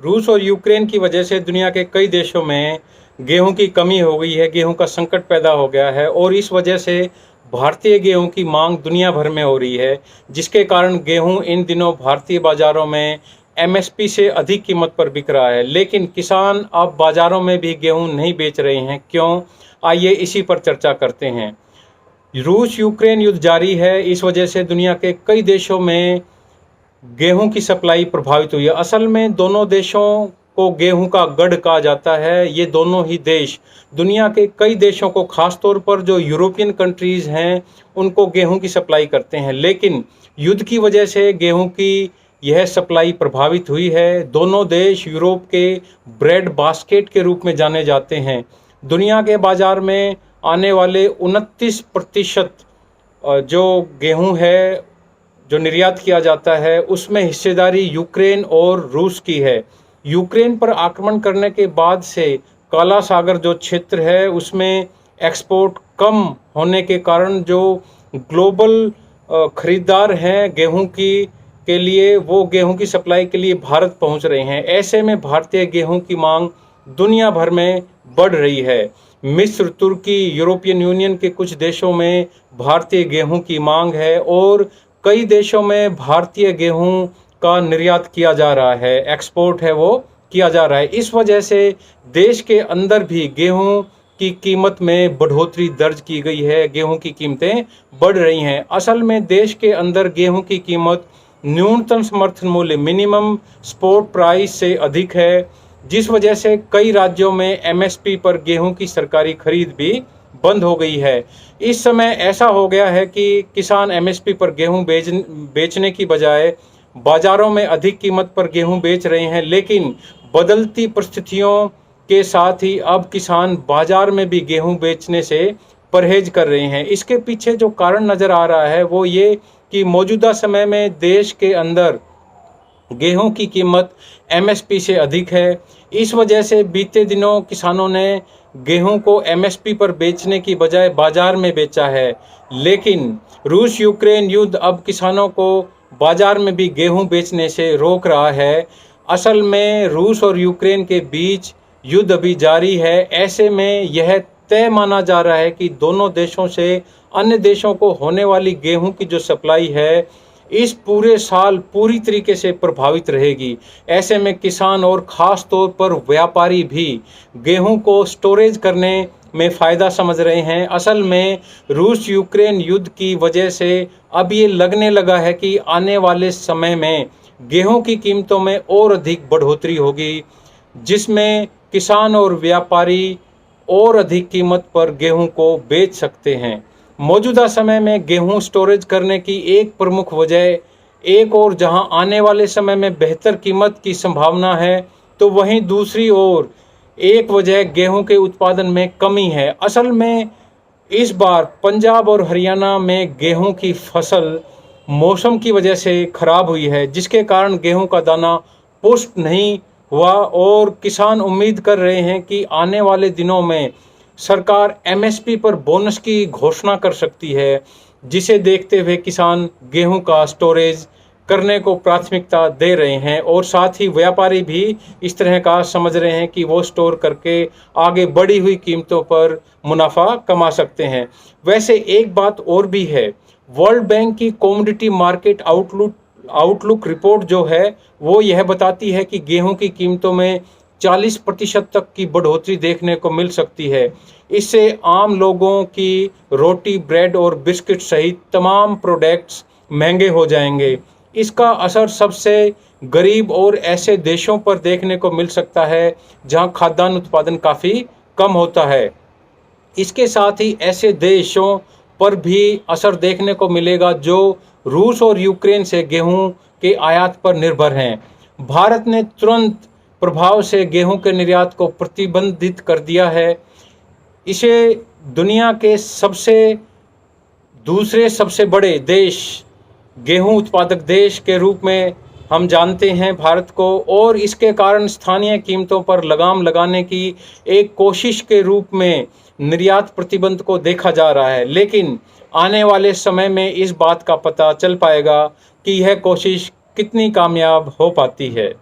रूस और यूक्रेन की वजह से दुनिया के कई देशों में गेहूं की कमी हो गई है, गेहूं का संकट पैदा हो गया है और इस वजह से भारतीय गेहूं की मांग दुनिया भर में हो रही है, जिसके कारण गेहूं इन दिनों भारतीय बाज़ारों में एमएसपी से अधिक कीमत पर बिक रहा है। लेकिन किसान अब बाज़ारों में भी गेहूं नहीं बेच रहे हैं, क्यों? आइए इसी पर चर्चा करते हैं। रूस यूक्रेन युद्ध जारी है, इस वजह से दुनिया के कई देशों में गेहूं की सप्लाई प्रभावित हुई है। असल में दोनों देशों को गेहूं का गढ़ कहा जाता है। ये दोनों ही देश दुनिया के कई देशों को, खास तौर पर जो यूरोपियन कंट्रीज हैं, उनको गेहूं की सप्लाई करते हैं। लेकिन युद्ध की वजह से गेहूं की यह सप्लाई प्रभावित हुई है। दोनों देश यूरोप के ब्रेड बास्केट के रूप में जाने जाते हैं। दुनिया के बाजार में आने वाले 29% जो गेहूं है जो निर्यात किया जाता है, उसमें हिस्सेदारी यूक्रेन और रूस की है। यूक्रेन पर आक्रमण करने के बाद से काला सागर जो क्षेत्र है, उसमें एक्सपोर्ट कम होने के कारण जो ग्लोबल खरीदार हैं गेहूं की के लिए, वो गेहूं की सप्लाई के लिए भारत पहुंच रहे हैं। ऐसे में भारतीय गेहूं की मांग दुनिया भर में बढ़ रही है। मिस्र, तुर्की, यूरोपियन यूनियन के कुछ देशों में भारतीय गेहूं की मांग है और कई देशों में भारतीय गेहूं का निर्यात किया जा रहा है, एक्सपोर्ट है वो किया जा रहा है। इस वजह से देश के अंदर भी गेहूं की कीमत में बढ़ोतरी दर्ज की गई है, गेहूं की कीमतें बढ़ रही हैं। असल में देश के अंदर गेहूं की कीमत न्यूनतम समर्थन मूल्य मिनिमम सपोर्ट प्राइस से अधिक है, जिस वजह से कई राज्यों में एमएसपी पर गेहूं की सरकारी खरीद भी बंद हो गई है। इस समय ऐसा हो गया है कि किसान एमएसपी पर गेहूं बेचने की बजाय बाजारों में अधिक कीमत पर गेहूं बेच रहे हैं। लेकिन बदलती परिस्थितियों के साथ ही अब किसान बाजार में भी गेहूं बेचने से परहेज कर रहे हैं। इसके पीछे जो कारण नज़र आ रहा है वो ये कि मौजूदा समय में देश के अंदर गेहूं की कीमत एमएसपी से अधिक है। इस वजह से बीते दिनों किसानों ने गेहूं को एमएसपी पर बेचने की बजाय बाजार में बेचा है। लेकिन रूस यूक्रेन युद्ध अब किसानों को बाजार में भी गेहूं बेचने से रोक रहा है। असल में रूस और यूक्रेन के बीच युद्ध अभी जारी है। ऐसे में यह तय माना जा रहा है कि दोनों देशों से अन्य देशों को होने वाली गेहूं की जो सप्लाई है, इस पूरे साल पूरी तरीके से प्रभावित रहेगी। ऐसे में किसान और ख़ास तौर पर व्यापारी भी गेहूं को स्टोरेज करने में फ़ायदा समझ रहे हैं। असल में रूस यूक्रेन युद्ध की वजह से अब ये लगने लगा है कि आने वाले समय में गेहूं की कीमतों में और अधिक बढ़ोतरी होगी, जिसमें किसान और व्यापारी और अधिक कीमत पर गेहूं को बेच सकते हैं। मौजूदा समय में गेहूं स्टोरेज करने की एक प्रमुख वजह एक और जहां आने वाले समय में बेहतर कीमत की संभावना है, तो वहीं दूसरी ओर एक वजह गेहूं के उत्पादन में कमी है। असल में इस बार पंजाब और हरियाणा में गेहूं की फसल मौसम की वजह से खराब हुई है, जिसके कारण गेहूं का दाना पुष्ट नहीं हुआ और किसान उम्मीद कर रहे हैं कि आने वाले दिनों में सरकार एमएसपी पर बोनस की घोषणा कर सकती है, जिसे देखते हुए किसान गेहूं का स्टोरेज करने को प्राथमिकता दे रहे हैं और साथ ही व्यापारी भी इस तरह का समझ रहे हैं कि वो स्टोर करके आगे बढ़ी हुई कीमतों पर मुनाफा कमा सकते हैं। वैसे एक बात और भी है, वर्ल्ड बैंक की कमोडिटी मार्केट आउटलुक रिपोर्ट जो है वो यह बताती है कि गेहूं की कीमतों में 40% तक की बढ़ोतरी देखने को मिल सकती है। इससे आम लोगों की रोटी, ब्रेड और बिस्किट सहित तमाम प्रोडक्ट्स महंगे हो जाएंगे। इसका असर सबसे गरीब और ऐसे देशों पर देखने को मिल सकता है जहां खाद्यान्न उत्पादन काफ़ी कम होता है। इसके साथ ही ऐसे देशों पर भी असर देखने को मिलेगा जो रूस और यूक्रेन से गेहूं के आयात पर निर्भर हैं। भारत ने तुरंत प्रभाव से गेहूं के निर्यात को प्रतिबंधित कर दिया है। इसे दुनिया के दूसरे सबसे बड़े देश, गेहूं उत्पादक देश के रूप में हम जानते हैं भारत को, और इसके कारण स्थानीय कीमतों पर लगाम लगाने की एक कोशिश के रूप में निर्यात प्रतिबंध को देखा जा रहा है। लेकिन आने वाले समय में इस बात का पता चल पाएगा कि यह कोशिश कितनी कामयाब हो पाती है।